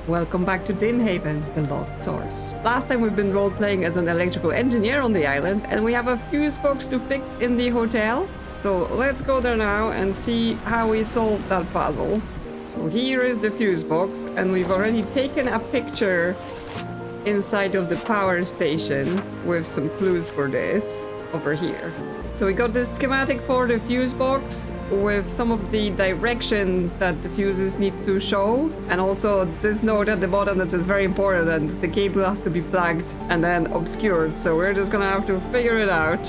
Welcome back to Dimhaven, the lost source. Last time we've been role-playing as an electrical engineer on the island, and we have a fuse box to fix in the hotel. So let's go there now and see how we solve that puzzle. So here is the fuse box, and we've already taken a picture inside of the power station with some clues for this over here. So we got this schematic for the fuse box with some of the direction that the fuses need to show, and also this note at the bottom that says very important and the cable has to be plugged and then obscured. So we're just gonna have to figure it out.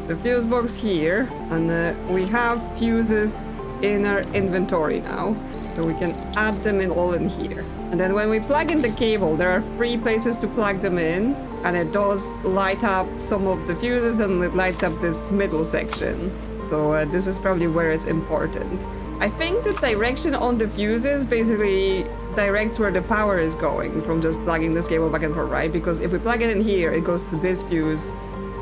The fuse box here, and we have fuses in our inventory now, so we can add them in all in here. And then when we plug in the cable, there are 3 places to plug them in, and it does light up some of the fuses and it lights up this middle section. So this is probably where it's important. I think the direction on the fuses basically directs where the power is going from just plugging this cable back and forth, right? Because if we plug it in here, it goes to this fuse,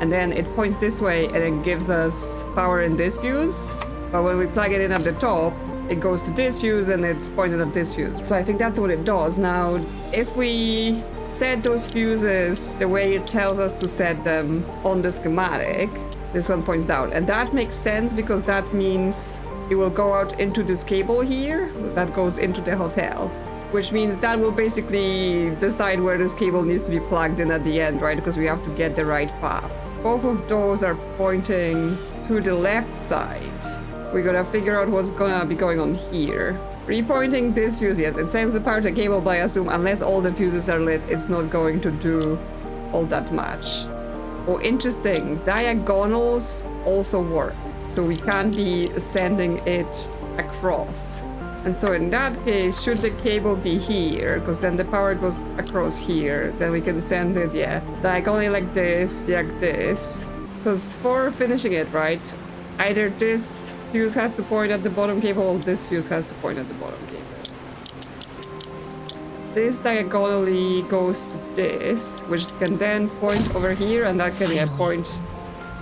and then it points this way and it gives us power in this fuse. But when we plug it in at the top, it goes to this fuse and it's pointed at this fuse. So I think that's what it does. Now, if we set those fuses the way it tells us to set them on the schematic, this one points down. And that makes sense because that means it will go out into this cable here that goes into the hotel, which means that will basically decide where this cable needs to be plugged in at the end, right? Because we have to get the right path. Both of those are pointing to the left side. We gotta figure out what's gonna be going on here. Repointing this fuse, yes, it sends the power to the cable, but I assume unless all the fuses are lit, it's not going to do all that much. Oh, interesting. Diagonals also work, so we can't be sending it across. And so in that case, should the cable be here, because then the power goes across here, then we can send it, yeah, diagonally like this, because for finishing it, right, either this fuse has to point at the bottom cable or this fuse has to point at the bottom cable. This diagonally goes to this, which can then point over here, and that can point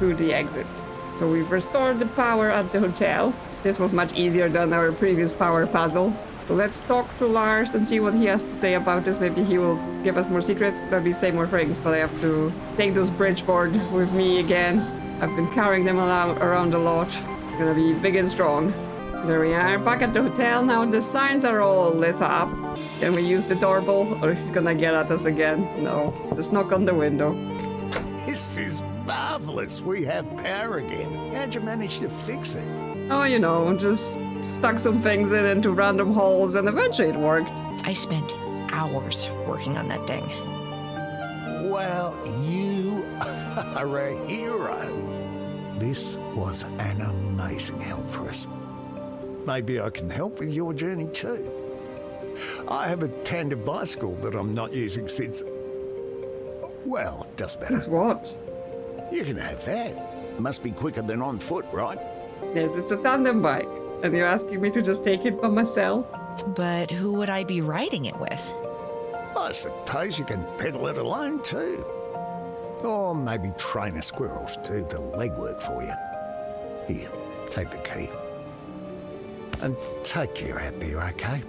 to the exit. So we've restored the power at the hotel. This was much easier than our previous power puzzle. So let's talk to Lars and see what he has to say about this. Maybe he will give us more secret, maybe say more things, but I have to take those bridgeboard with me again. I've been carrying them around a lot. Gonna be big and strong. There we are, back at the hotel. Now the signs are all lit up. Can we use the doorbell, or is he gonna get at us again? No, just knock on the window. This is marvelous. We have power again. How'd you manage to fix it? Oh, you know, just stuck some things in into random holes, and eventually it worked. I spent hours working on that thing. Well, you are a hero. This was an amazing help for us. Maybe I can help with your journey too. I have a tandem bicycle that I'm not using since... Well, doesn't matter. Since what? You can have that. Must be quicker than on foot, right? Yes, it's a tandem bike. And you're asking me to just take it by myself? But who would I be riding it with? I suppose you can pedal it alone too. Or maybe trainer squirrels do the legwork for you. Here, take the key. And take care out there, okay?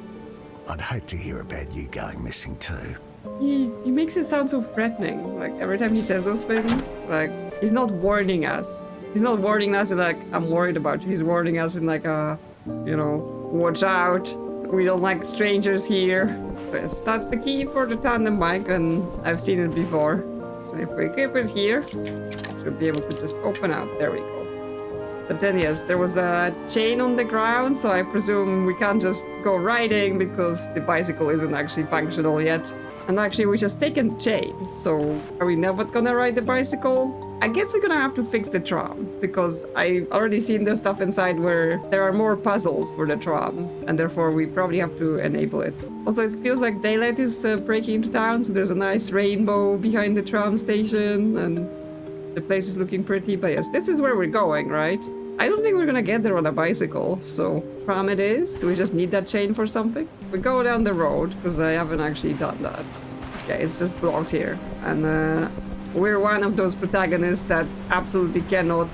I'd hate to hear about you going missing too. He makes it sound so threatening. Like, every time he says those things, like, he's not warning us. He's not warning us in like, I'm worried about you. He's warning us in like a, you know, watch out. We don't like strangers here. Yes, that's the key for the tandem bike, and I've seen it before. So if we keep it here, it should be able to just open up. There we go. But then yes, there was a chain on the ground, so I presume we can't just go riding because the bicycle isn't actually functional yet. And actually we just taken chain, so are we never gonna ride the bicycle? I guess we're gonna have to fix the tram, because I already seen the stuff inside where there are more puzzles for the tram, and therefore we probably have to enable it. Also, it feels like daylight is breaking into town, so there's a nice rainbow behind the tram station, and the place is looking pretty. But yes, this is where we're going, right? I don't think we're gonna get there on a bicycle, so tram it is. We just need that chain for something. We go down the road, because I haven't actually done that. Okay, it's just blocked here, and we're one of those protagonists that absolutely cannot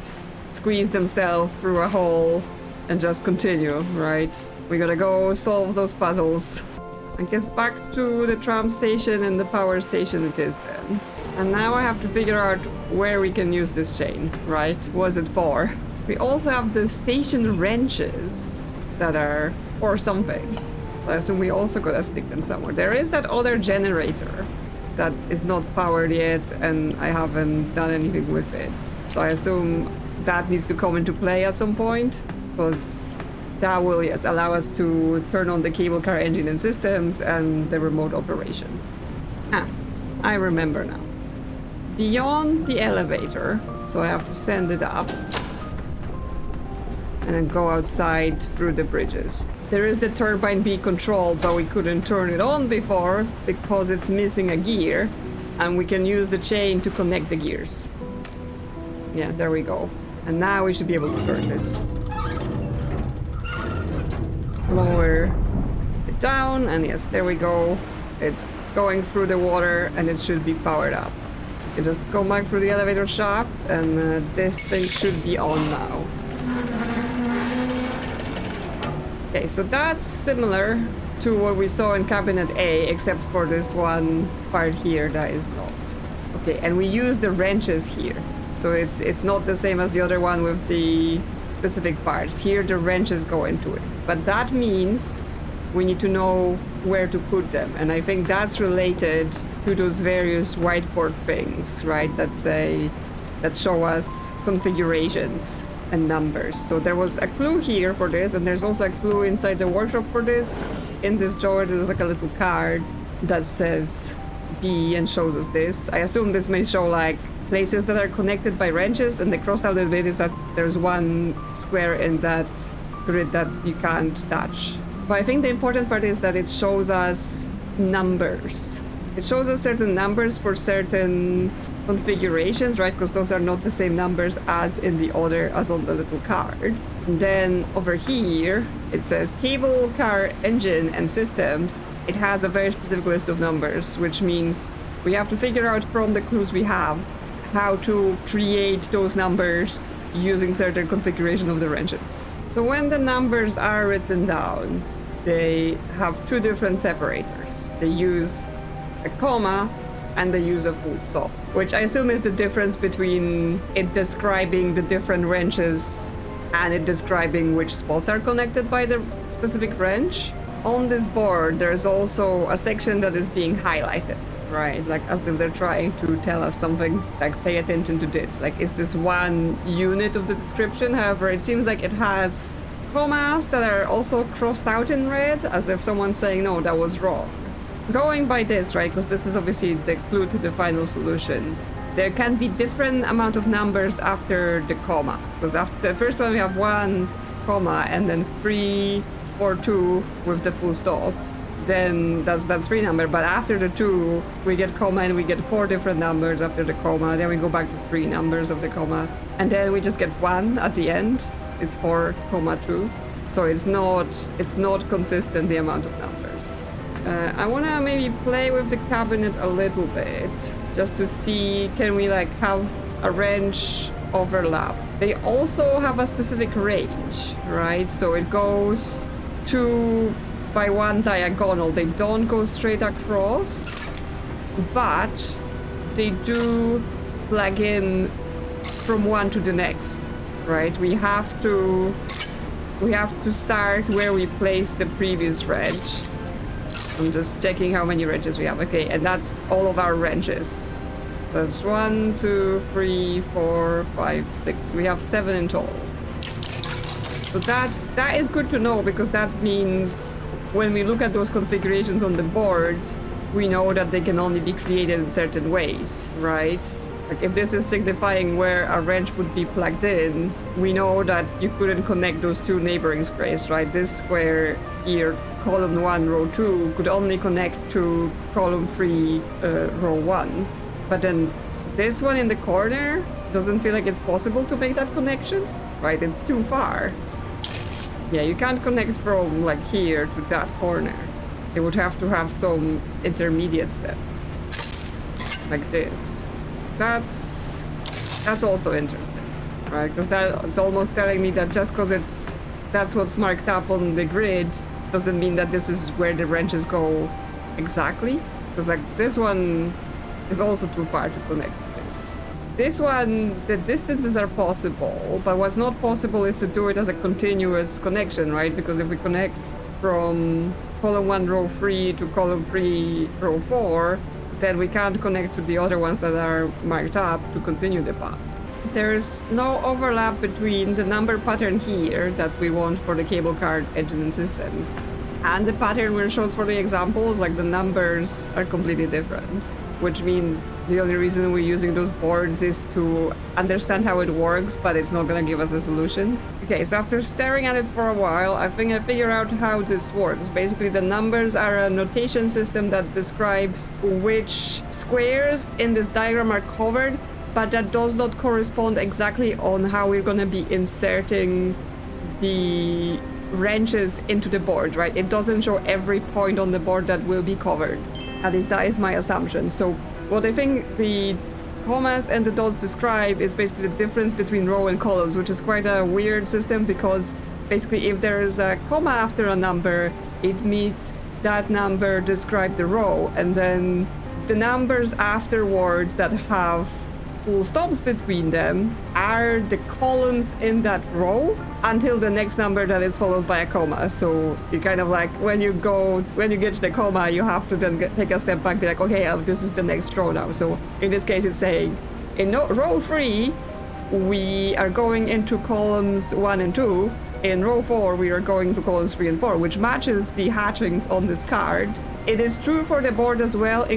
squeeze themselves through a hole and just continue, right? We gotta go solve those puzzles. I guess back to the tram station and the power station it is then. And now I have to figure out where we can use this chain, right? What is it for? We also have the station wrenches that are or something. I assume we also gotta stick them somewhere. There is that other generator that is not powered yet, and I haven't done anything with it. So I assume that needs to come into play at some point, because that will, yes, allow us to turn on the cable car engine and systems and the remote operation. Ah, I remember now. Beyond the elevator, so I have to send it up and then go outside through the bridges. There is the Turbine B control, but we couldn't turn it on before because it's missing a gear, and we can use the chain to connect the gears. Yeah, there we go. And now we should be able to turn this. Lower it down, and yes, there we go. It's going through the water, and it should be powered up. You just go back through the elevator shaft, and this thing should be on now. Okay, so that's similar to what we saw in Cabinet A, except for this one part here that is not. Okay, and we use the wrenches here. So it's not the same as the other one with the specific parts. Here the wrenches go into it. But that means we need to know where to put them. And I think that's related to those various whiteboard things, right? That show us configurations and numbers. So there was a clue here for this, and there's also a clue inside the workshop for this. In this drawer, there's like a little card that says B and shows us this. I assume this may show like places that are connected by wrenches, and the crossed out bit is that there's one square in that grid that you can't touch. But I think the important part is that it shows us numbers. It shows us certain numbers for certain configurations, right? Because those are not the same numbers as in the other, as on the little card. And then over here, it says cable, car, engine, and systems. It has a very specific list of numbers, which means we have to figure out from the clues we have how to create those numbers using certain configuration of the wrenches. So when the numbers are written down, they have two different separators. They use a comma and they use a full stop, which I assume is the difference between it describing the different wrenches and it describing which spots are connected by the specific wrench. On this board, there's also a section that is being highlighted, right? Like as if they're trying to tell us something, like pay attention to this. Like, is this one unit of the description? However, it seems like it has commas that are also crossed out in red, as if someone's saying, no, that was wrong. Going by this, right, because this is obviously the clue to the final solution, there can be different amount of numbers after the comma. Because after the first one we have 1 comma and then 3 or 2 with the full stops. Then that's 3 number, but after the 2 we get comma and we get 4 different numbers after the comma. Then we go back to 3 numbers of the comma, and then we just get 1 at the end. It's 4, 2. So it's not consistent, the amount of numbers. I want to maybe play with the cabinet a little bit, just to see, can we like have a wrench overlap? They also have a specific range, right? So it goes 2 by 1 diagonal. They don't go straight across, but they do plug in from one to the next, right? We have to start where we placed the previous wrench. I'm just checking how many wrenches we have. Okay, and that's all of our wrenches. That's 1, 2, 3, 4, 5, 6. We have 7 in total. So that is good to know, because that means when we look at those configurations on the boards, we know that they can only be created in certain ways, right? Like if this is signifying where a wrench would be plugged in, we know that you couldn't connect those 2 neighboring squares, right? This square here, column 1, row 2, could only connect to column 3, row 1. But then this one in the corner doesn't feel like it's possible to make that connection, right? It's too far. Yeah, you can't connect from like here to that corner. It would have to have some intermediate steps, like this. So that's also interesting, right? Because that is almost telling me that just because that's what's marked up on the grid doesn't mean that this is where the wrenches go exactly. Because like this one is also too far to connect to this. This one, the distances are possible, but what's not possible is to do it as a continuous connection, right? Because if we connect from column 1 row 3 to column 3 row 4, then we can't connect to the other ones that are marked up to continue the path. There's no overlap between the number pattern here that we want for the cable card engine and systems and the pattern we're shown for the examples. Like the numbers are completely different, which means the only reason we're using those boards is to understand how it works, but it's not gonna give us a solution. Okay, so after staring at it for a while, I think I figured out how this works. Basically, the numbers are a notation system that describes which squares in this diagram are covered, but that does not correspond exactly on how we're gonna be inserting the wrenches into the board, right? It doesn't show every point on the board that will be covered. At least that is my assumption. So what I think the commas and the dots describe is basically the difference between row and columns, which is quite a weird system because basically if there is a comma after a number, it means that number describe the row, and then the numbers afterwards that have full stops between them are the columns in that row until the next number that is followed by a comma. So you kind of like when you get to the comma, you have to then take a step back, be like, okay, this is the next row now. So in this case, it's saying in row 3 we are going into columns 1 and 2. In row 4 we are going to columns 3 and 4, which matches the hatchings on this card. It is true for the board as well,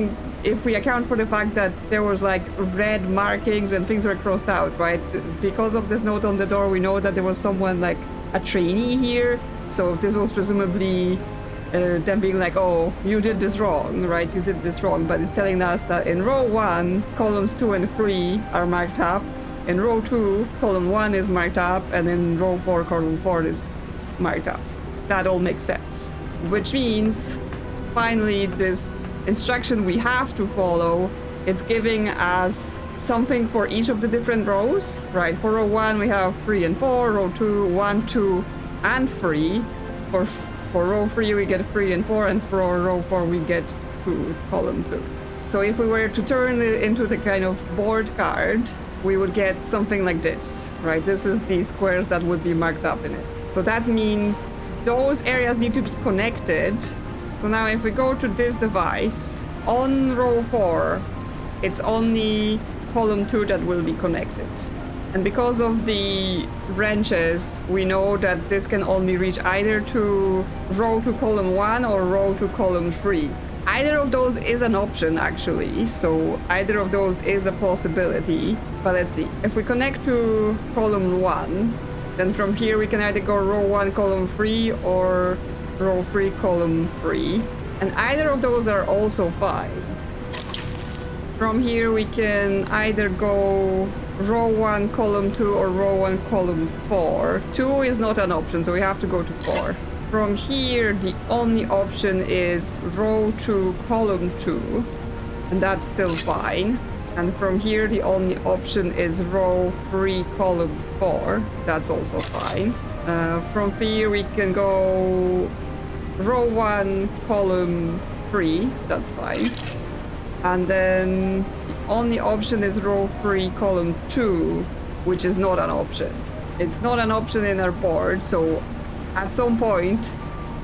if we account for the fact that there was like red markings and things were crossed out, right? Because of this note on the door, we know that there was someone like a trainee here. So this was presumably them being like, oh, you did this wrong, right? You did this wrong. But it's telling us that in row 1, columns 2 and 3 are marked up. In row 2, column 1 is marked up. And in row 4, column 4 is marked up. That all makes sense. Which means finally this instruction we have to follow, it's giving us something for each of the different rows, right? For row 1 we have 3 and 4, row 2 1 2 and 3. For row 3 we get 3 and 4, and for row 4 we get 2, column 2. So if we were to turn it into the kind of board card, we would get something like this, right? This is the squares that would be marked up in it. So that means those areas need to be connected. So now if we go to this device, on row 4, it's only column 2 that will be connected. And because of the wrenches, we know that this can only reach either to row to column 1 or row to column 3. Either of those is an option actually, so either of those is a possibility. But let's see, if we connect to column 1, then from here we can either go row 1 column 3 or row 3 column 3, and either of those are also fine. From here we can either go row 1 column 2 or row 1 column 4. 2 is not an option, so we have to go to 4. From here the only option is row 2 column 2, and that's still fine. And from here the only option is row 3 column 4, that's also fine. From here we can go row 1 column 3, that's fine. And then the only option is row 3 column 2, which is not an option. It's not an option in our board, so at some point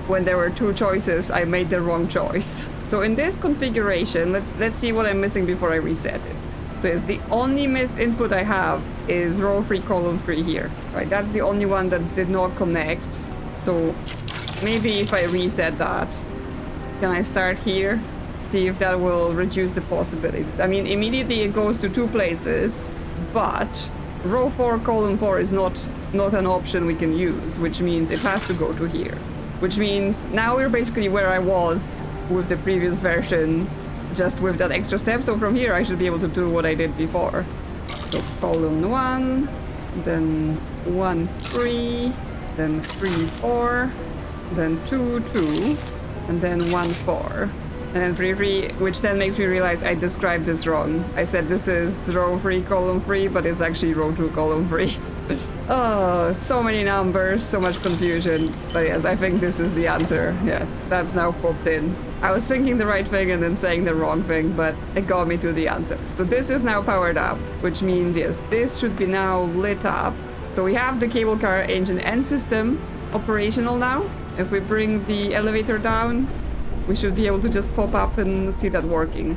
when there were 2 choices, I made the wrong choice. So in this configuration, let's see what I'm missing before I reset it. So it's the only missed input I have is row 3 column 3 here, right? That's the only one that did not connect. So maybe if I reset that, can I start here? See if that will reduce the possibilities. I mean, immediately it goes to 2 places, but row 4 column 4 is not an option we can use, which means it has to go to here. Which means now we're basically where I was with the previous version, just with that extra step. So from here I should be able to do what I did before. So column 1, then 1 3, then 3 4, then 2 2, and then 1 4. And then 3 3, which then makes me realize I described this wrong. I said this is row 3 column 3, but it's actually row 2 column 3. Oh, so many numbers, so much confusion. But yes, I think this is the answer. Yes, that's now popped in. I was thinking the right thing and then saying the wrong thing, but it got me to the answer. So this is now powered up, which means, yes, this should be now lit up. So we have the cable car engine and systems operational now. If we bring the elevator down, we should be able to just pop up and see that working.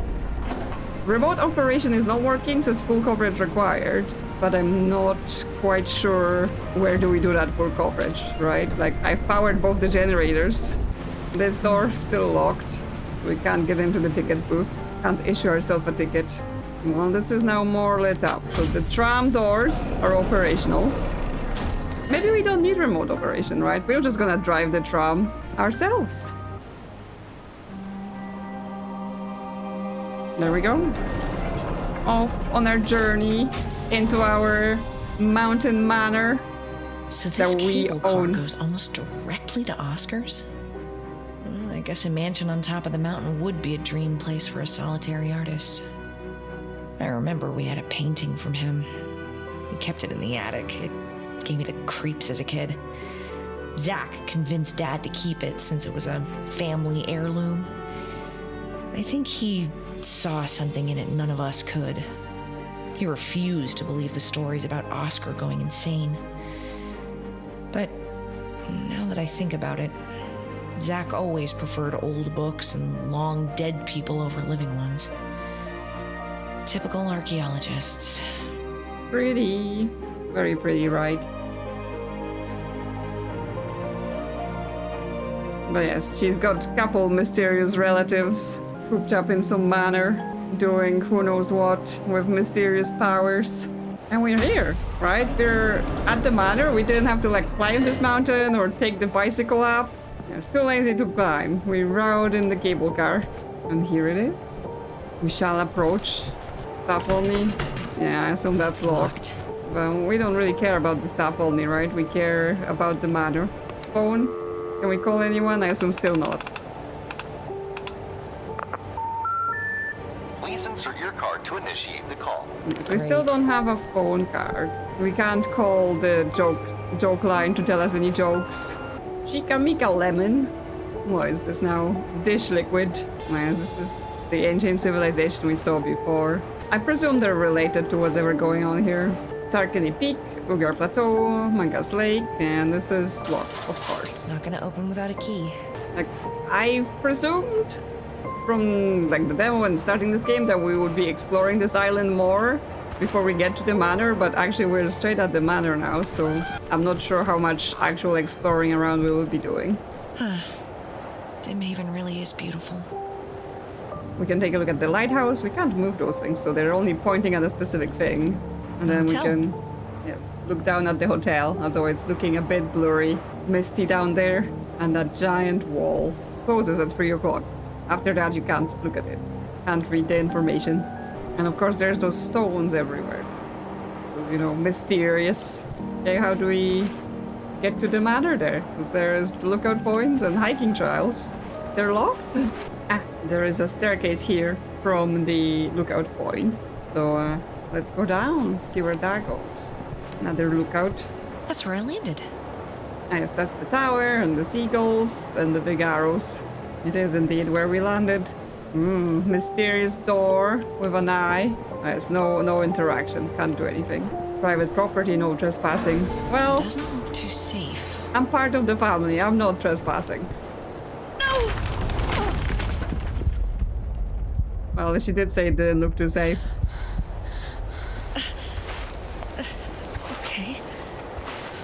Remote operation is not working, says full coverage required, but I'm not quite sure where do we do that full coverage, right? Like, I've powered both the generators. This door's still locked, so we can't get into the ticket booth. Can't issue ourselves a ticket. Well, this is now more lit up. So the tram doors are operational. Maybe we don't need remote operation, right? We're just gonna drive the tram ourselves. There we go. Off on our journey into our mountain manor So this that we cable car own. goes almost directly to Oscar's? Well, I guess a mansion on top of the mountain would be a dream place for a solitary artist. I remember we had a painting from him. We kept it in the attic. It gave me the creeps as a kid. Zach convinced Dad to keep it since it was a family heirloom. I think he saw something in it none of us could. He refused to believe the stories about Oscar going insane. But now that I think about it, Zach always preferred old books and long dead people over living ones. Typical archaeologists. Pretty. Very pretty, right? But yes, she's got a couple mysterious relatives cooped up in some manor, doing who knows what with mysterious powers. And we're here, right? We're at the manor. We didn't have to like climb this mountain or take the bicycle up. It's too lazy to climb. We rode in the cable car. And here it is. We shall approach. Staff only. Yeah, I assume that's locked. But we don't really care about the staff only, right? We care about the manor. Phone? Can we call anyone? I assume still not. Please insert your card to initiate the call. Yes, we still don't have a phone card. We can't call the joke line to tell us any jokes. Chica Mica Lemon. What is this now? Dish liquid. Man, this is the ancient civilization we saw before. I presume they're related to whatever going on here. Sarkany Peak, Ugar Plateau, Mangas Lake, and this is locked, of course. Not gonna open without a key. Like, I've presumed from like the demo and starting this game that we would be exploring this island more before we get to the manor, but actually we're straight at the manor now, so I'm not sure how much actual exploring around we will be doing. Dimhaven really is beautiful. We can take a look at the lighthouse. We can't move those things, so they're only pointing at a specific thing. And then Hotel. we can, yes, look down at the hotel, although it's looking a bit blurry, misty down there. And that giant wall closes at 3 o'clock. After that, you can't look at it. Can't read the information. And of course, there's those stones everywhere. Because, you know, mysterious. Okay, how do we get to the manor there? Because there's lookout points and hiking trails. They're locked? There is a staircase here from the lookout point. So, let's go down, see where that goes. Another lookout. That's where I landed. Yes, that's the tower and the seagulls and the big arrows. It is indeed where we landed. Mysterious door with an eye. Yes, no interaction. Can't do anything. Private property, no trespassing. Well, Doesn't look too safe. I'm part of the family. I'm not trespassing. No! Well, she did say it didn't look too safe. Okay.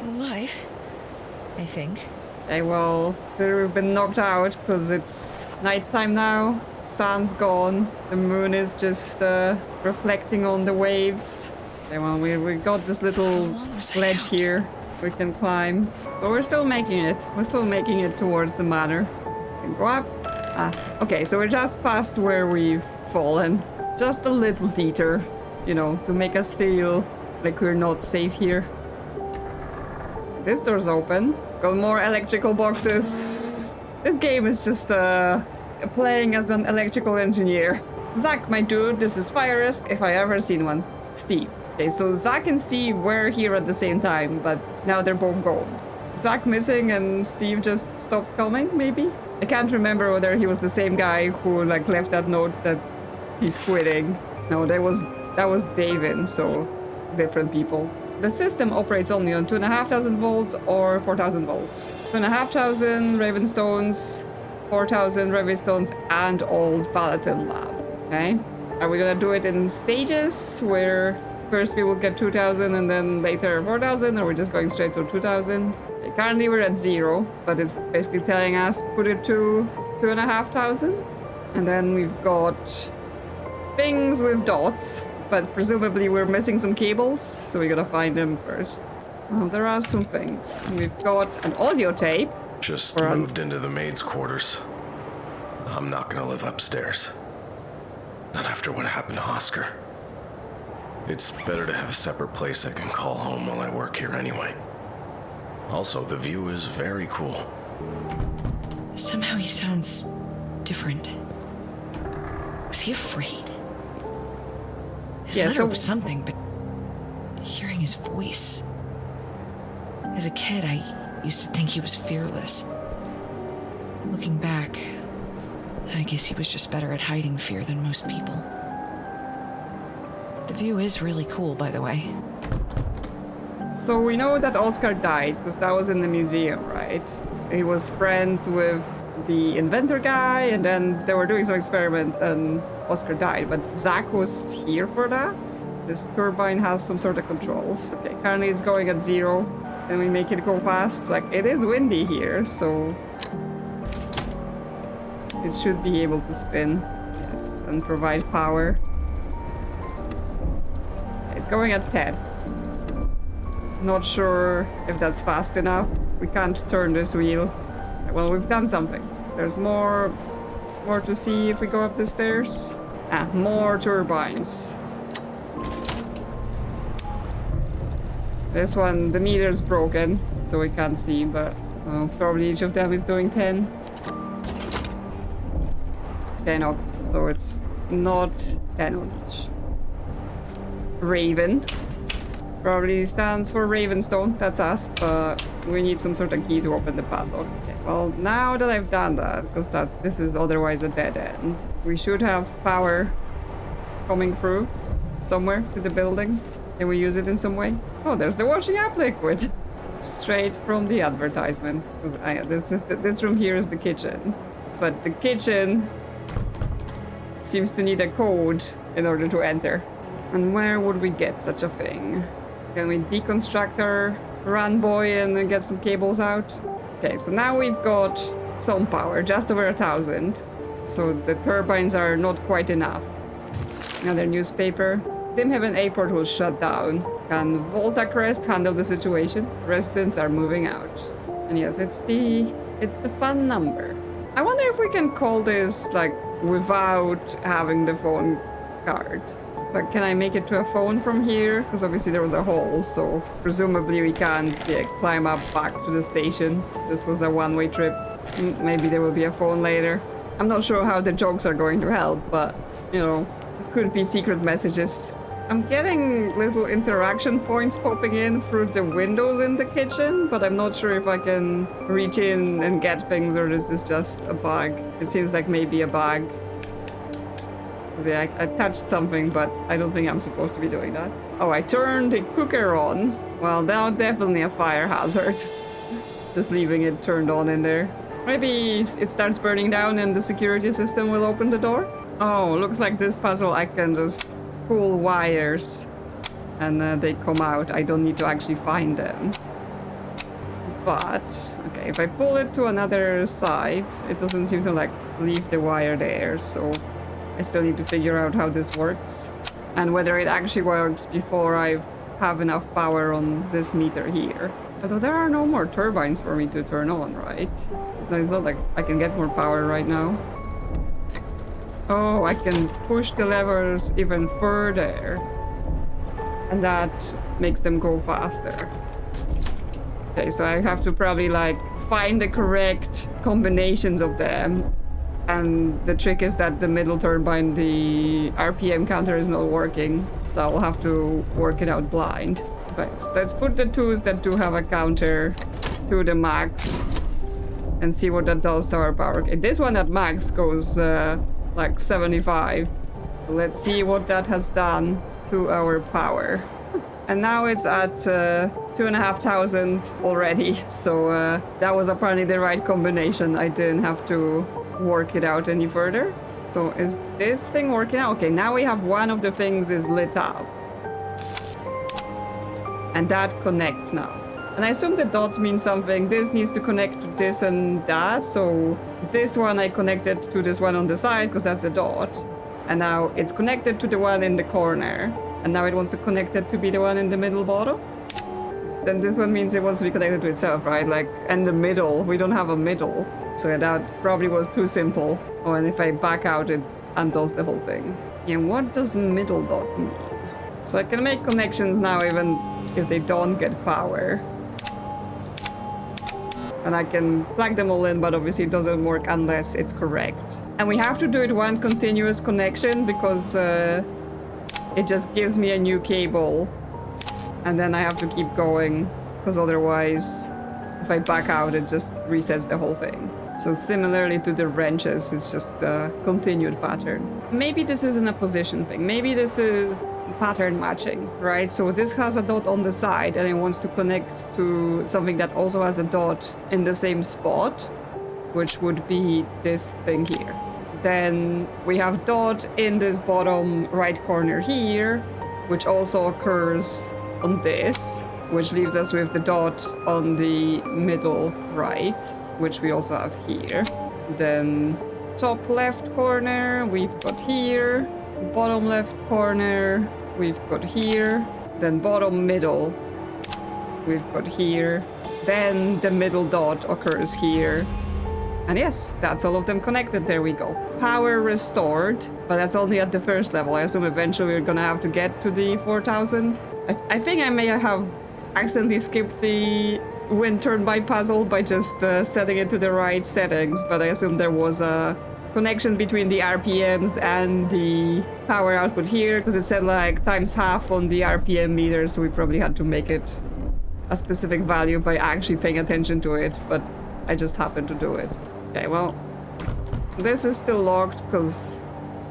I'm alive. I think. Okay, well, we've been knocked out because it's nighttime now. Sun's gone. The moon is just reflecting on the waves. Okay, well, we got this little long was I ledge out? here we can climb. But we're still making it. We're still making it towards the manor. We can go up. Okay, so we're just past where we've fallen. Just a little detour, you know, to make us feel like we're not safe here. This door's open. Got more electrical boxes. This game is just playing as an electrical engineer. Zach, my dude, this is fire risk if I ever seen one. Steve. Okay, so Zach and Steve were here at the same time, but now they're both gone. Zach missing and Steve just stopped coming, maybe? I can't remember whether he was the same guy who like left that note that he's quitting. No, that was Davin, so different people. The system operates only on 2,500 volts or 4,000 volts. 2,500 Ravenstones, 4,000 Ravenstones, and old Volatile Lab. Okay? Are we gonna do it in stages where first we will get 2,000 and then later 4,000, or are we just going straight to 2,000? Okay, currently we're at 0, but it's basically telling us put it to 2,500. And then we've got things with dots. But presumably we're missing some cables, so we gotta find them first. Well, there are some things. We've got an audio tape. Just moved into the maid's quarters. I'm not gonna live upstairs. Not after what happened to Oscar. It's better to have a separate place I can call home while I work here anyway. Also, the view is very cool. Somehow he sounds different. Was he afraid? His letter was something, but hearing his voice... As a kid, I used to think he was fearless. Looking back, I guess he was just better at hiding fear than most people. The view is really cool, by the way. So we know that Oscar died, because that was in the museum, right? He was friends with the inventor guy, and then they were doing some experiment, and Oscar died. But Zach was here for that? This turbine has some sort of controls. Okay, currently it's going at 0. Can we make it go fast? Like, it is windy here, so... it should be able to spin. Yes, and provide power. It's going at 10. Not sure if that's fast enough. We can't turn this wheel. Well, we've done something. There's more to see if we go up the stairs. Ah, more turbines. This one, the meter's broken, so we can't see, but probably each of them is doing 10. 10 up, so it's not 10 on each. Raven. Probably stands for Ravenstone, that's us, but we need some sort of key to open the padlock. Okay. Well, now that I've done that, because this is otherwise a dead end, we should have power coming through somewhere to the building. Can we use it in some way? Oh, there's the washing up liquid. Straight from the advertisement. This room here is the kitchen. But the kitchen seems to need a code in order to enter. And where would we get such a thing? Can we deconstruct our run boy and then get some cables out? Okay, so now we've got some power, just over 1,000. So the turbines are not quite enough. Another newspaper. Dimhaven Airport will shut down. Can Volta Crest handle the situation? Residents are moving out. And yes, it's the fun number. I wonder if we can call this like without having the phone card. But can I make it to a phone from here? Because obviously there was a hole, so presumably we can't climb up back to the station. This was a one-way trip. Maybe there will be a phone later. I'm not sure how the jokes are going to help, but you know, it could be secret messages. I'm getting little interaction points popping in through the windows in the kitchen, but I'm not sure if I can reach in and get things, or is this just a bug? It seems like maybe a bug. Yeah, I touched something, but I don't think I'm supposed to be doing that. Oh, I turned the cooker on. Well, now definitely a fire hazard. Just leaving it turned on in there. Maybe it starts burning down and the security system will open the door? Oh, looks like this puzzle I can just pull wires and they come out. I don't need to actually find them. But, okay, if I pull it to another side, it doesn't seem to like leave the wire there, so I still need to figure out how this works and whether it actually works before I have enough power on this meter here. Although there are no more turbines for me to turn on, right? It's not like I can get more power right now. Oh, I can push the levers even further. And that makes them go faster. Okay, so I have to probably like find the correct combinations of them. And the trick is that the middle turbine, the RPM counter is not working. So I'll have to work it out blind. Okay, so let's put the twos that do have a counter to the max and see what that does to our power. Okay, this one at max goes like 75. So let's see what that has done to our power. And now it's at 2,500 already. So that was apparently the right combination. I didn't have to work it out any further. So is this thing working out? Okay, now we have one of the things is lit up. And that connects now. And I assume the dots mean something. This needs to connect to this and that. So this one I connected to this one on the side because that's a dot. And now it's connected to the one in the corner. And now it wants to connect it to be the one in the middle bottom. Then this one means it wants to be connected to itself, right? Like, and the middle. We don't have a middle. So that probably was too simple. Oh, and if I back out, it undoes the whole thing. And what does middle dot mean? So I can make connections now even if they don't get power. And I can plug them all in, but obviously it doesn't work unless it's correct. And we have to do it one continuous connection because it just gives me a new cable. And then I have to keep going because otherwise, if I back out, it just resets the whole thing. So similarly to the wrenches, it's just a continued pattern. Maybe this isn't a position thing. Maybe this is pattern matching, right? So this has a dot on the side and it wants to connect to something that also has a dot in the same spot, which would be this thing here. Then we have dot in this bottom right corner here, which also occurs on this, which leaves us with the dot on the middle right, which we also have here. Then top left corner, we've got here. Bottom left corner, we've got here. Then bottom middle, we've got here. Then the middle dot occurs here. And yes, that's all of them connected. There we go. Power restored, but that's only at the first level. I assume eventually we're gonna have to get to the 4,000. I think I may have accidentally skipped the wind turbine puzzle by just setting it to the right settings, but I assume there was a connection between the RPMs and the power output here, because it said like times half on the RPM meter, so we probably had to make it a specific value by actually paying attention to it, but I just happened to do it. Okay, well, this is still locked because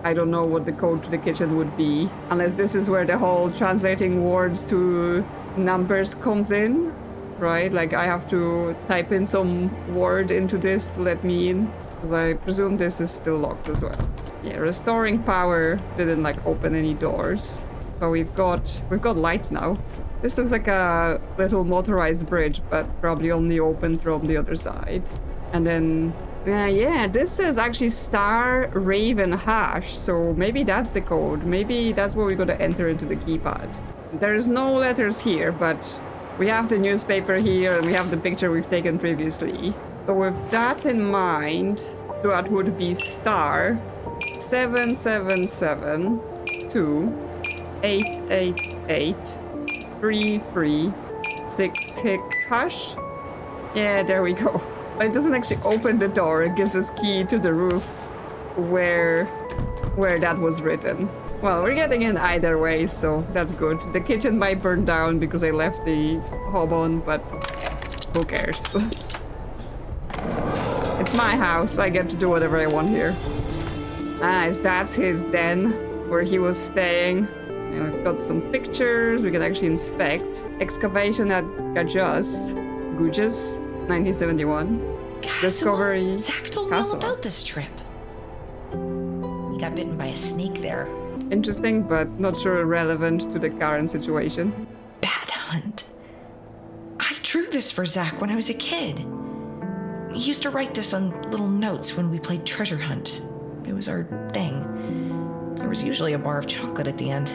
I don't know what the code to the kitchen would be, unless this is where the whole translating words to numbers comes in, right? Like I have to type in some word into this to let me in. Because I presume this is still locked as well. Yeah, restoring power didn't like open any doors. But we've got lights now. This looks like a little motorized bridge, but probably only open from the other side. And then, yeah, this says actually star raven hash. So maybe that's the code. Maybe that's what we gotta enter into the keypad. There's no letters here, but we have the newspaper here and we have the picture we've taken previously. So with that in mind, that would be star 77728883366 hash. Yeah, there we go. But it doesn't actually open the door. It gives us key to the roof where that was written. Well, we're getting in either way, so that's good. The kitchen might burn down because I left the hob on, but who cares? It's my house. I get to do whatever I want here. That's his den where he was staying. And we've got some pictures we can actually inspect. Excavation at Gujas, 1971. Discovery. Zach told me all about this trip. He got bitten by a snake there. Interesting, but not sure relevant to the current situation. Bat hunt. I drew this for Zach when I was a kid. He used to write this on little notes when we played treasure hunt. It was our thing. There was usually a bar of chocolate at the end.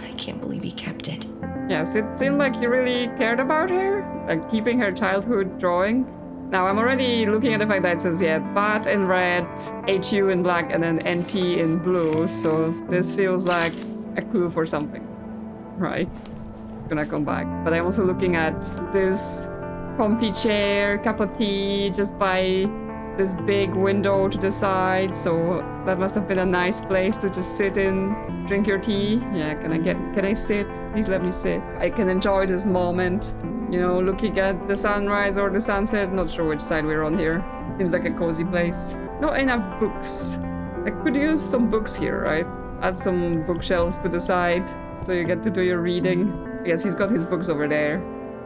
I can't believe he kept it. Yes, it seemed like he really cared about her, like keeping her childhood drawing. Now I'm already looking at the fact that it says, yeah, bat in red, HU in black, and then NT in blue, so this feels like a clue for something, right? Gonna come back. But I'm also looking at this comfy chair, cup of tea, just by this big window to the side, so that must have been a nice place to just sit in, drink your tea. Yeah, can I sit? Please let me sit. I can enjoy this moment, you know, looking at the sunrise or the sunset. Not sure which side we're on here. Seems like a cozy place. Not enough books. I could use some books here, right? Add some bookshelves to the side so you get to do your reading. Yes, he's got his books over there.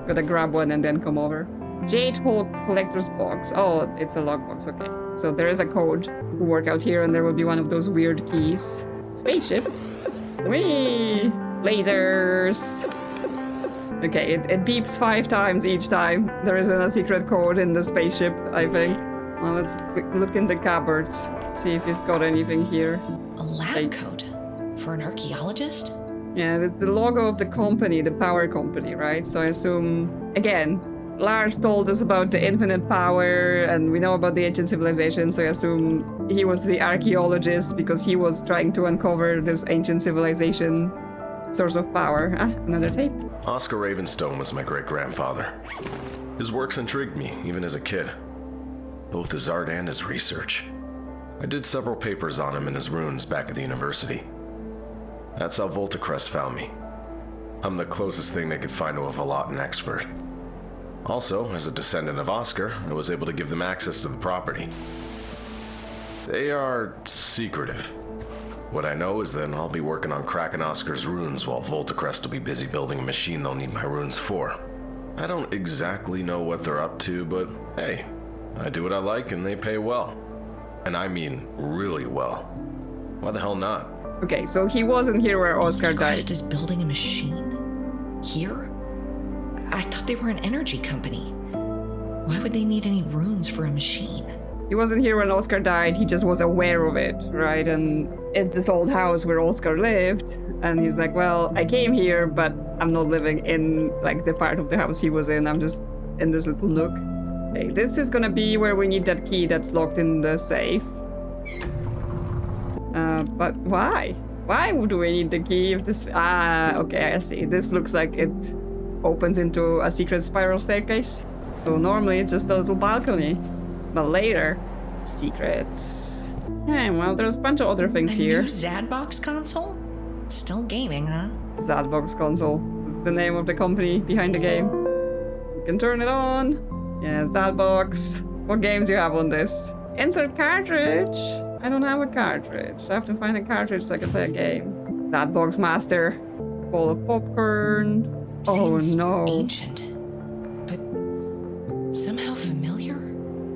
Gotta grab one and then come over. Jade Hall Collector's Box. Oh, it's a lockbox, okay. So there is a code to work out here and there will be one of those weird keys. Spaceship. Whee! Lasers! Okay, it beeps 5 times each time. There isn't a secret code in the spaceship, I think. Well, let's look in the cupboards, see if he's got anything here. A lab coat? For an archaeologist? Yeah, the logo of the company, the power company, right? So I assume, again, Lars told us about the infinite power and we know about the ancient civilization, so I assume he was the archaeologist because he was trying to uncover this ancient civilization source of power. Ah, another tape. Oscar Ravenstone was my great-grandfather. His works intrigued me, even as a kid. Both his art and his research. I did several papers on him in his ruins back at the university. That's how Voltacrest found me. I'm the closest thing they could find to a Velatin expert. Also, as a descendant of Oscar, I was able to give them access to the property. They are secretive. What I know is that I'll be working on cracking Oscar's runes while Voltacrest will be busy building a machine they'll need my runes for. I don't exactly know what they're up to, but hey, I do what I like and they pay well. And I mean really well. Why the hell not? Okay, so he wasn't here where Oscar died. Voltacrest is building a machine? Here? I thought they were an energy company. Why would they need any runes for a machine? He wasn't here when Oscar died, he just was aware of it, right? And it's this old house where Oscar lived, and he's like, well, I came here, but I'm not living in, like, the part of the house he was in, I'm just in this little nook. Okay, this is gonna be where we need that key that's locked in the safe. But why? Why do we need the key if this... Ah, okay, I see. This looks like it opens into a secret spiral staircase. So normally it's just a little balcony. But later, secrets. Hey, well, there's a bunch of other things here. A new Zadbox console? Still gaming, huh? Zadbox console. That's the name of the company behind the game. You can turn it on. Yeah, Zadbox. What games do you have on this? Insert cartridge. I don't have a cartridge. I have to find a cartridge so I can play a game. Zadbox Master. Bowl of popcorn. Oh no. Ancient, but somehow familiar.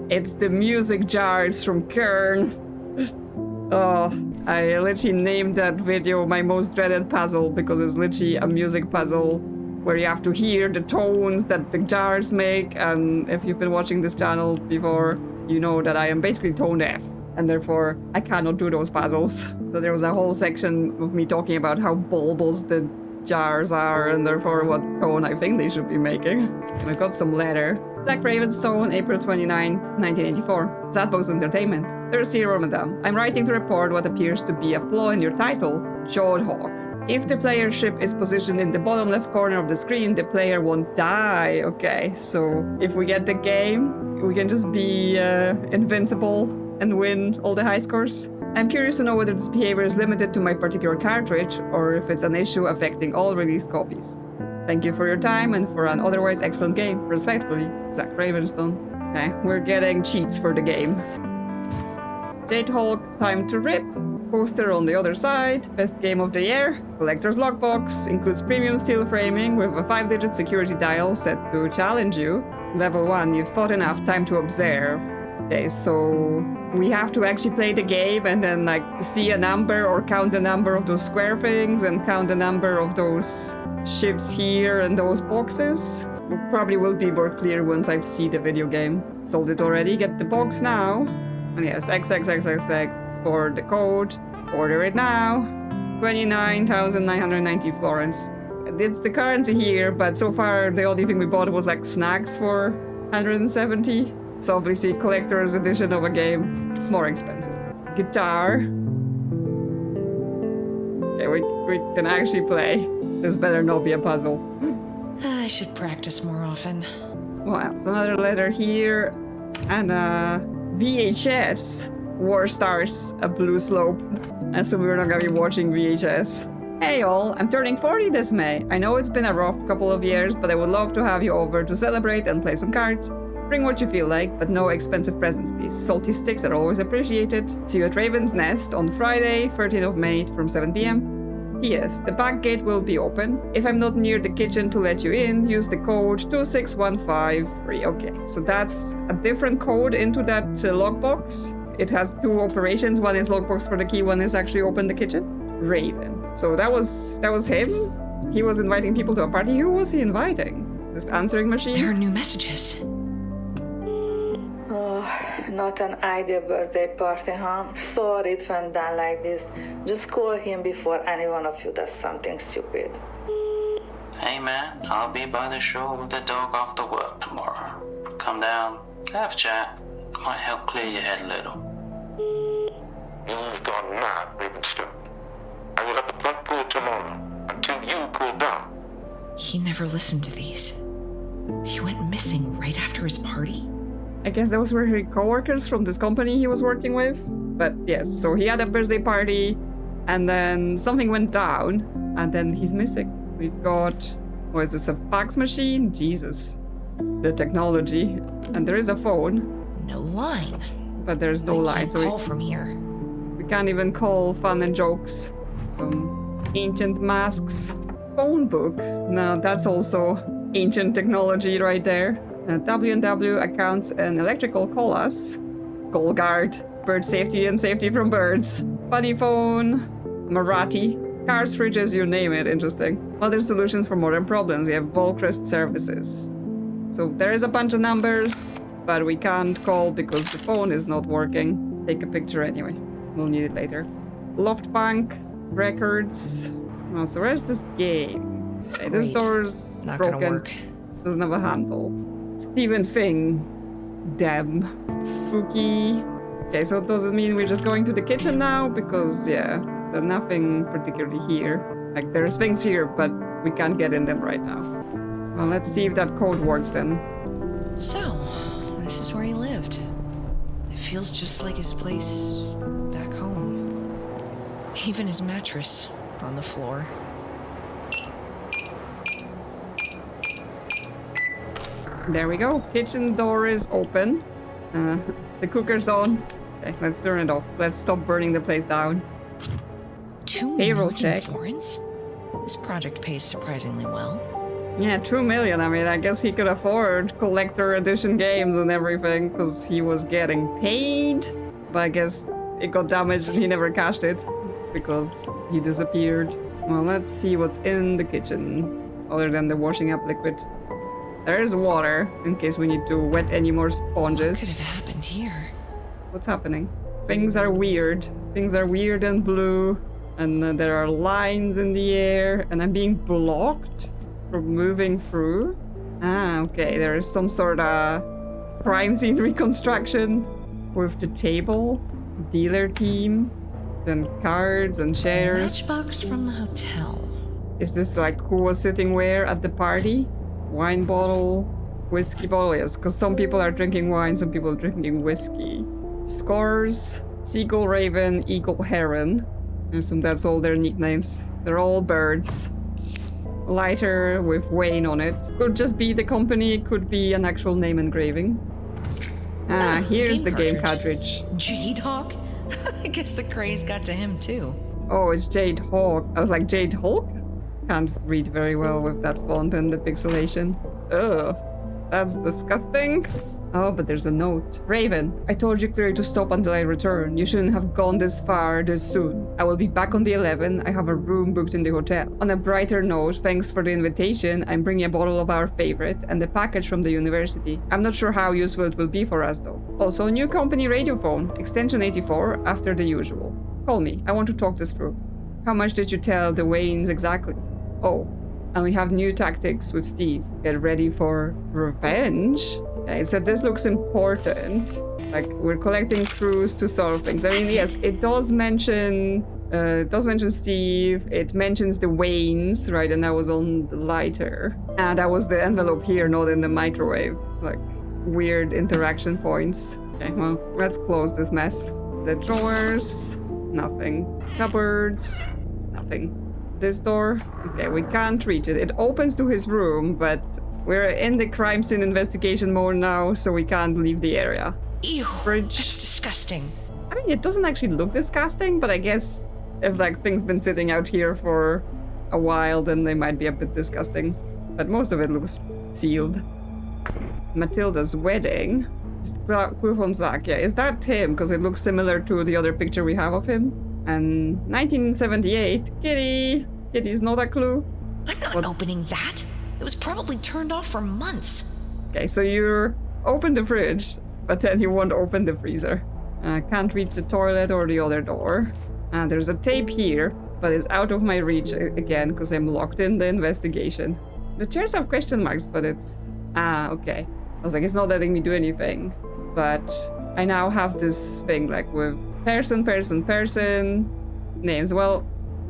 It's the music jars from Quern. Oh, I literally named that video my most dreaded puzzle because it's literally a music puzzle where you have to hear the tones that the jars make, and if you've been watching this channel before, you know that I am basically tone deaf, and therefore I cannot do those puzzles. So there was a whole section of me talking about how bulbous the jars are, and therefore what tone I think they should be making. And I've got some letter. Zach Ravenstone, April 29, 1984. Zadbox Entertainment. Dear Zero, Madame. I'm writing to report what appears to be a flaw in your title, Jawhawk. If the player ship is positioned in the bottom left corner of the screen, the player won't die. Okay, so if we get the game, we can just be invincible and win all the high scores. I'm curious to know whether this behavior is limited to my particular cartridge or if it's an issue affecting all released copies. Thank you for your time and for an otherwise excellent game. Respectfully, Zach Ravenstone. Okay, we're getting cheats for the game. Jade Hulk, Time to Rip. Poster on the other side. Best game of the year. Collector's Lockbox. Includes premium steel framing with a 5-digit security dial set to challenge you. Level 1, you've fought enough. Time to observe. Okay, so we have to actually play the game and then like see a number or count the number of those square things and count the number of those ships here and those boxes. Probably will be more clear once I see the video game. Sold it already, get the box now. And yes, XXXXX for the code. Order it now. 29,990 florins. It's the currency here, but so far the only thing we bought was like snacks for 170. So obviously collector's edition of a game, more expensive. Guitar. Okay, we can actually play. This better not be a puzzle. I should practice more often. Wow, so another letter here, and a VHS. War Stars, a blue slope. And so we're not gonna be watching VHS. Hey all, I'm turning 40 this May. I know it's been a rough couple of years, but I would love to have you over to celebrate and play some cards. Bring what you feel like, but no expensive presents, please. Salty sticks are always appreciated. See you at Raven's Nest on Friday, 13th of May from 7 p.m. P.S. The back gate will be open. If I'm not near the kitchen to let you in, use the code 26153. Okay, so that's a different code into that logbox. It has two operations. One is logbox for the key, one is actually open the kitchen. Raven. So that was him? He was inviting people to a party. Who was he inviting? This answering machine? There are new messages. Not an ideal birthday party, huh? Sorry it went down like this. Just call him before any one of you does something stupid. Hey man, I'll be by the shore with the dog after work tomorrow. Come down, have a chat. Might help clear your head a little. You've gone mad, Ravenstone. I will have the front pool tomorrow until you cool down. He never listened to these. He went missing right after his party? I guess those were his co-workers from this company he was working with. But yes, so he had a birthday party and then something went down and then he's missing. We've got, what is this, a fax machine? Jesus. The technology. And there is a phone. No line. But there's no line. So call from here. We can't even call fun and jokes. Some ancient masks. Phone book. Now that's also ancient technology right there. W&W accounts and electrical call us. Call guard. Bird safety and safety from birds. Funny phone. Marathi. Cars, fridges, you name it. Interesting. Other solutions for modern problems. We have Volcrest services. So there is a bunch of numbers, but we can't call because the phone is not working. Take a picture anyway. We'll need it later. Loft bank. Records. Oh, so where's this game? Okay, this door's not broken. gonna work. Doesn't have a handle. Stephen Fing. Damn. Spooky. Okay, so does it mean we're just going to the kitchen now? Because, yeah, there's nothing particularly here. Like, there's things here, but we can't get in them right now. Well, let's see if that code works then. So, this is where he lived. It feels just like his place back home. Even his mattress on the floor. There we go. Kitchen door is open. The cooker's on. Okay, let's turn it off. Let's stop burning the place down. 2 Payroll million check. florins? This project pays surprisingly well. Yeah, 2 million. I mean, I guess he could afford collector edition games and everything because he was getting paid. But I guess it got damaged and he never cashed it because he disappeared. Well, let's see what's in the kitchen other than the washing up liquid. There is water in case we need to wet any more What sponges. could have happened here? What's happening? Things are weird. Things are weird and blue. And there are lines in the air. And I'm being blocked from moving through. Ah, okay. There is some sort of crime scene reconstruction with the table, dealer team, then cards and chairs. Matchbox from the hotel. Is this like who was sitting where at the party? Wine bottle, whiskey bottle, yes, because some people are drinking wine, some people are drinking whiskey. Scores, Seagull Raven, Eagle Heron. I assume that's all their nicknames. They're all birds. Lighter with Wayne on it. Could just be the company, could be an actual name engraving. Ah, here's the game cartridge. Jade Hawk? I guess the craze got to him too. Oh, it's Jade Hawk. I was like, Jade Hawk? Can't read very well with that font and the pixelation. Ugh, that's disgusting. Oh, but there's a note. Raven, I told you clearly to stop until I return. You shouldn't have gone this far this soon. I will be back on the 11th. I have a room booked in the hotel. On a brighter note, thanks for the invitation. I'm bringing a bottle of our favorite and the package from the university. I'm not sure how useful it will be for us though. Also, new company radio phone, extension 84, after the usual. Call me. I want to talk this through. How much did you tell the Waynes exactly? Oh, and we have new tactics with Steve. Get ready for revenge. Okay, so this looks important. Like, we're collecting clues to solve things. I mean, yes, it does mention Steve. It mentions the Waynes, right? And that was on the lighter. And that was the envelope here, not in the microwave. Like, weird interaction points. Okay, well, let's close this mess. The drawers, nothing. Cupboards, nothing. This door, okay, we can't reach it. It opens to his room, but we're in the crime scene investigation mode now, so we can't leave the area. Ew, Fridge. that's disgusting. I mean, it doesn't actually look disgusting, but I guess if like things been sitting out here for a while, then they might be a bit disgusting. But most of it looks sealed. Matilda's wedding. Clue von Zach, yeah, is that him? Because it looks similar to the other picture we have of him. And 1978, Kitty. Kitty's not a clue. I'm not opening that. It was probably turned off for months. Okay, so you open the fridge, but then you won't open the freezer. Can't reach the toilet or the other door. There's a tape here, but it's out of my reach again because I'm locked in the investigation. The chairs have question marks, but it's... okay. I was like, it's not letting me do anything. But I now have this thing, like, with person, names. Well,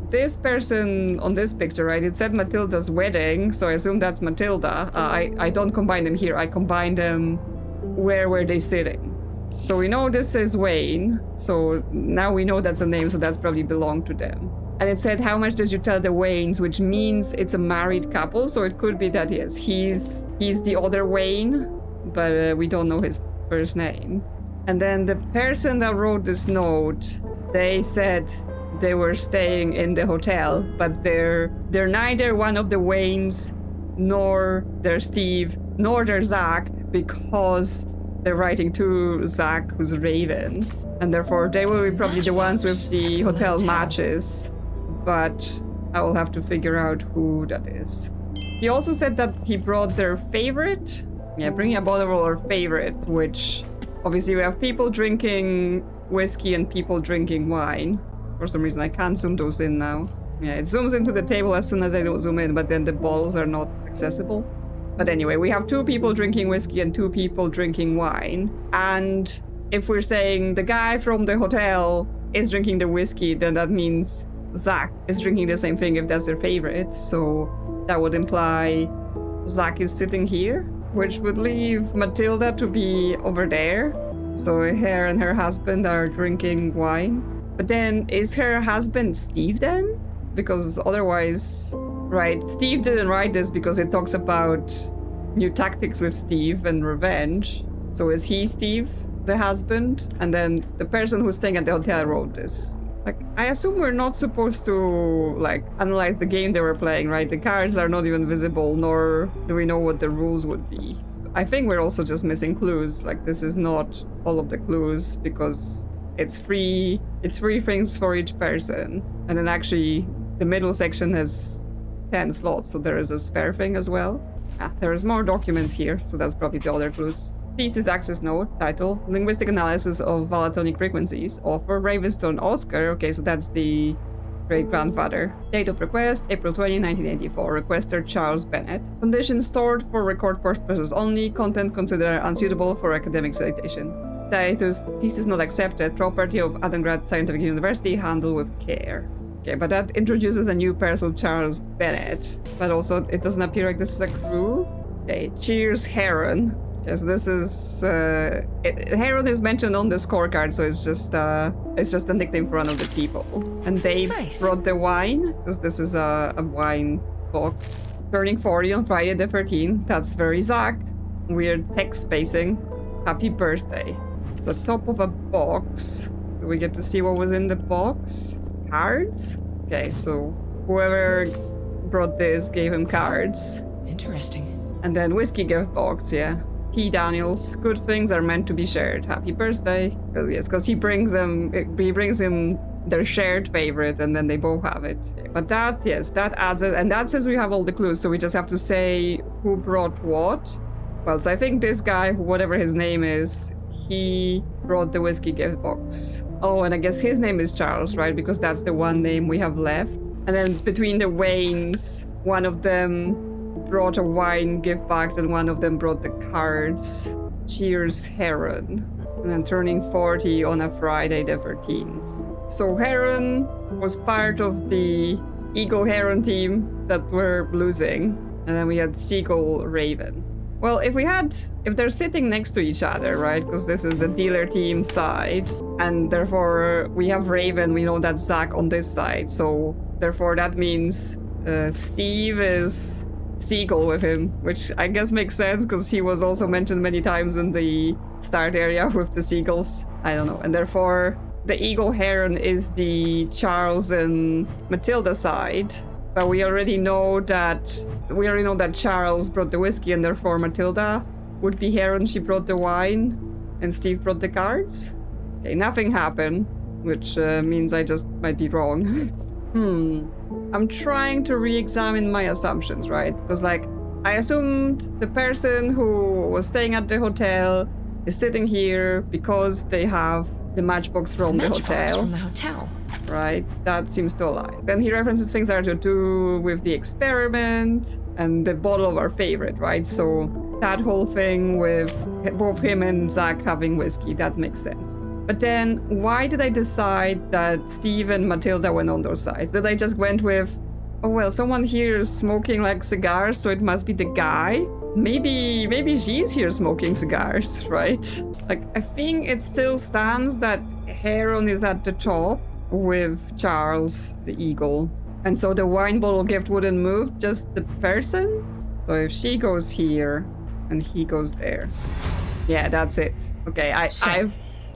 this person on this picture, right, it said Matilda's wedding, so I assume that's Matilda. I don't combine them here, I combine them where were they sitting. So we know this is Wayne, so now we know that's a name, so that's probably belonged to them. And it said, how much did you tell the Waynes, which means it's a married couple, so it could be that, yes, he's the other Wayne, but we don't know his first name. And then the person that wrote this note, they said they were staying in the hotel, but they're neither one of the Waynes, nor they're Steve, nor they're Zach, because they're writing to Zach, who's Raven, and therefore they will be probably the ones with the hotel matches, but I will have to figure out who that is. He also said that he brought their favorite. Yeah, bring a bottle of our favorite, which obviously we have people drinking whiskey and people drinking wine. For some reason I can't zoom those in now. Yeah, it zooms into the table as soon as I don't zoom in, but then the bottles are not accessible. But anyway, we have 2 people drinking whiskey and 2 people drinking wine. And if we're saying the guy from the hotel is drinking the whiskey, then that means Zach is drinking the same thing if that's their favorite. So that would imply Zach is sitting here, which would leave Matilda to be over there. So her and her husband are drinking wine. But then is her husband Steve then? Because otherwise... Right, Steve didn't write this because it talks about new tactics with Steve and revenge. So is he Steve, the husband? And then the person who's staying at the hotel wrote this. Like, I assume we're not supposed to, like, analyze the game they were playing, right? The cards are not even visible, nor do we know what the rules would be. I think we're also just missing clues. Like, this is not all of the clues because it's free things for each person. And then actually, the middle section has 10 slots, so there is a spare thing as well. There's more documents here, so that's probably the other clues. Thesis access note, title, Linguistic Analysis of Volatonic Frequencies, author, Ravenstone Oscar, okay, so that's the great-grandfather. Date of request, April 20, 1984, requester Charles Bennett. Conditions stored for record purposes only, content considered unsuitable for academic citation. Status, thesis not accepted, property of Addengrad Scientific University, handled with care. Okay, but that introduces a new person, Charles Bennett. But also, it doesn't appear like this is a crew. Okay, cheers, Heron. Okay, so this is... Heron is mentioned on the scorecard, so it's just a nickname for one of the people. And they brought the wine, because this is a wine box. Turning 40 on Friday the 13th. That's very Zach. Weird text spacing. Happy birthday. It's the top of a box. Do we get to see what was in the box? Cards? Okay, so whoever brought this gave him cards. Interesting. And then whiskey gift box, yeah. P. Daniels, good things are meant to be shared. Happy birthday. Well, yes, because he brings him their shared favorite and then they both have it. But that, yes, that adds it. And that says we have all the clues, so we just have to say who brought what. Well, so I think this guy, whatever his name is, he brought the whiskey gift box. Oh, and I guess his name is Charles, right? Because that's the one name we have left. And then between the Waynes, one of them brought a wine gift bag and one of them brought the cards. Cheers, Heron. And then turning 40 on a Friday the 13th. So Heron was part of the Eagle Heron team that were losing. And then we had Seagull Raven. Well, if they're sitting next to each other, right? Because this is the dealer team side, and therefore we have Raven, we know that's Zach on this side, so therefore that means Steve is Seagull with him, which I guess makes sense because he was also mentioned many times in the start area with the seagulls. I don't know. And therefore the Eagle Heron is the Charles and Matilda side, but we already know that Charles brought the whiskey, and therefore Matilda would be Heron. She brought the wine, and Steve brought the cards. Okay, nothing happened, which means I just might be wrong. I'm trying to re-examine my assumptions, right? Because, like, I assumed the person who was staying at the hotel is sitting here because they have the matchbox from the hotel. Right? That seems to align. Then he references things that are to do with the experiment and the bottle of our favorite, right? So that whole thing with both him and Zach having whiskey, that makes sense. But then why did I decide that Steve and Matilda went on those sides? Did I just went with, oh well, someone here is smoking like cigars, so it must be the guy? Maybe she's here smoking cigars, right? Like, I think it still stands that Heron is at the top with Charles, the eagle. And so the wine bottle gift wouldn't move, just the person? So if she goes here and he goes there. Yeah, that's it. Okay,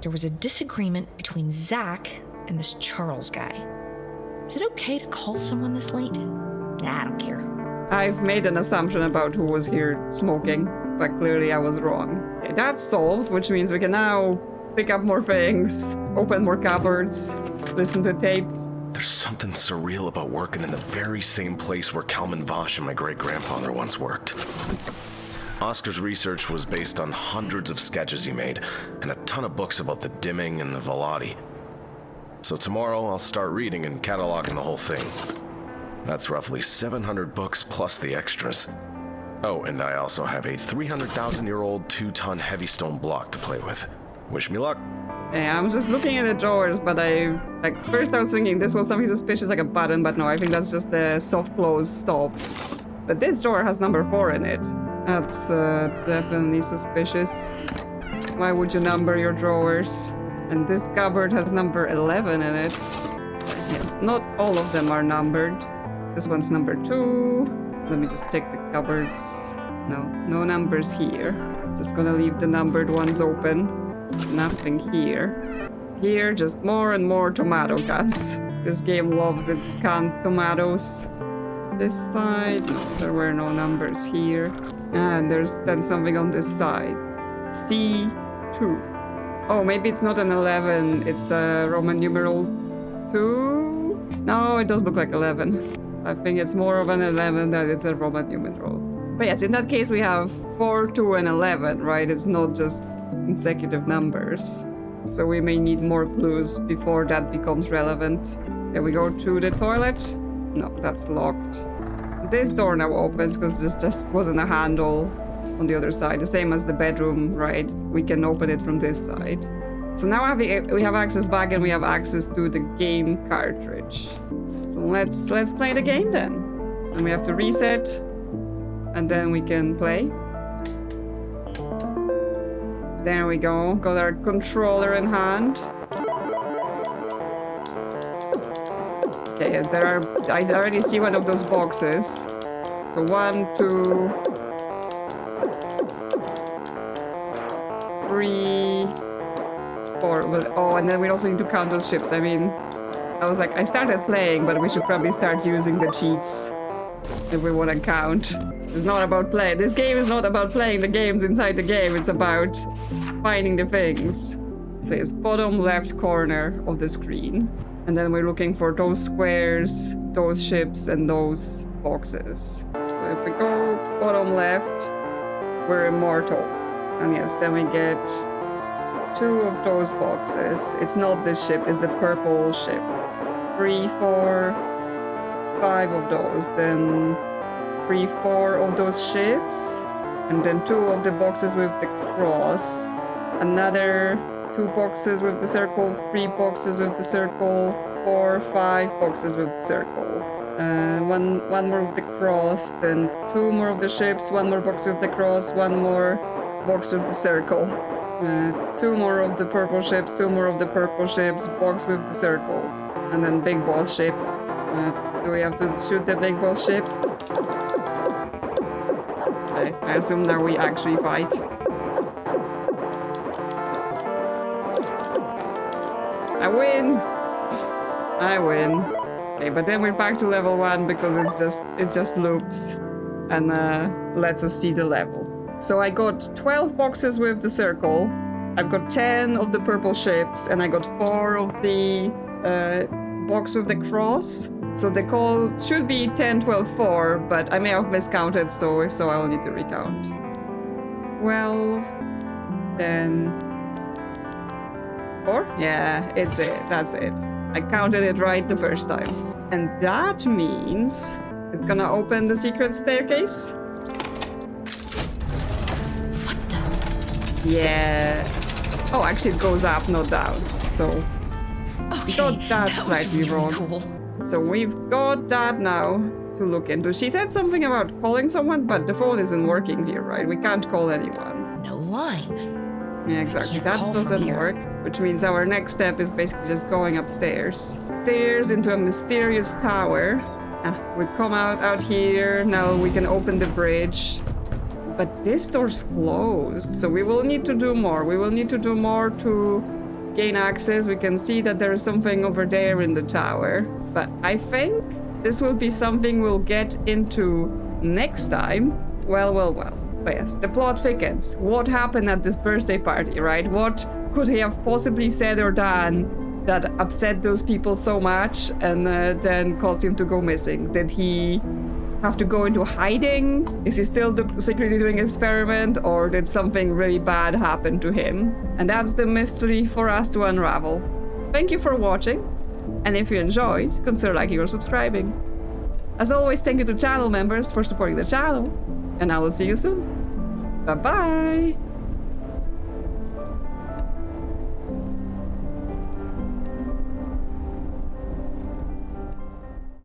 There was a disagreement between Zach and this Charles guy. Is it okay to call someone this late? Nah, I don't care. I've made an assumption about who was here smoking, but clearly I was wrong. Okay, that's solved, which means we can now pick up more things, open more cupboards, listen to tape. There's something surreal about working in the very same place where Kalman Vosh and my great-grandfather once worked. Oscar's research was based on hundreds of sketches he made, and a ton of books about the dimming and the velati. So tomorrow I'll start reading and cataloging the whole thing. That's roughly 700 books plus the extras. Oh, and I also have a 300,000-year-old 2-ton heavy stone block to play with. Wish me luck. Yeah, I'm just looking at the drawers, but first I was thinking this was something suspicious like a button, but no, I think that's just the soft close stops. But this drawer has number 4 in it. That's definitely suspicious. Why would you number your drawers? And this cupboard has number 11 in it. Yes, not all of them are numbered. This one's number 2. Let me just check the cupboards. No numbers here. Just gonna leave the numbered ones open. Nothing here. Here, just more and more tomato cans. This game loves its canned tomatoes. This side, no, there were no numbers here. And there's then something on this side. C2. Oh, maybe it's not an 11, it's a Roman numeral 2? No, it does look like 11. I think it's more of an 11 than it's a Roman numeral. But yes, in that case we have 4, 2, and 11, right? It's not just consecutive numbers. So we may need more clues before that becomes relevant. Can we go to the toilet? No, that's locked. This door now opens because there just wasn't a handle on the other side. The same as the bedroom, right? We can open it from this side. So now we have access back and we have access to the game cartridge. So let's play the game then. And we have to reset and then we can play. There we go. Got our controller in hand. Okay, I already see one of those boxes. So 1, 2, 3, 4. Well, oh, and then we also need to count those ships. I mean, I was like, I started playing, but we should probably start using the cheats if we want to count. It's not about play. This game is not about playing the games inside the game. It's about finding the things. So it's bottom left corner of the screen. And then we're looking for those squares, those ships, and those boxes. So if we go bottom left, we're immortal. And yes, then we get 2 of those boxes. It's not this ship, it's the purple ship. 3, 4, 5 of those. Then 3, 4 of those ships. And then 2 of the boxes with the cross. Another 2 boxes with the circle, 3 boxes with the circle, 4, 5 boxes with the circle. One more with the cross, then 2 more of the ships, 1 more box with the cross, 1 more box with the circle. 2 more of the purple ships, 2 more of the purple ships, box with the circle. And then big boss ship. Do we have to shoot the big boss ship? Okay, I assume that we actually fight. I win! I win. Okay, but then we're back to level 1 because it just loops and lets us see the level. So I got 12 boxes with the circle, I've got 10 of the purple ships, and I got 4 of the box with the cross. So the call should be 10, 12, 4, but I may have miscounted, so if so, I'll need to recount. 12, 10, 4? Yeah, it's it, that's it. I counted it right the first time. And that means it's gonna open the secret staircase. What the? Yeah. Oh, actually it goes up, not down. So we got that slightly was really wrong. Cool. So we've got that now to look into. She said something about calling someone, but the phone isn't working here, right? We can't call anyone. No line. Yeah, exactly. Can't That call doesn't from here. work, which means our next step is basically just going upstairs. Stairs into a mysterious tower. We've come out here. Now we can open the bridge. But this door's closed, so we will need to do more. We will need to do more to gain access. We can see that there is something over there in the tower. But I think this will be something we'll get into next time. Well. But yes, the plot thickens. What happened at this birthday party, right? What could he have possibly said or done that upset those people so much and then caused him to go missing? Did he have to go into hiding? Is he still secretly doing an experiment, or did something really bad happen to him? And that's the mystery for us to unravel. Thank you for watching, and if you enjoyed, consider liking or subscribing. As always, thank you to channel members for supporting the channel, and I will see you soon. Bye-bye!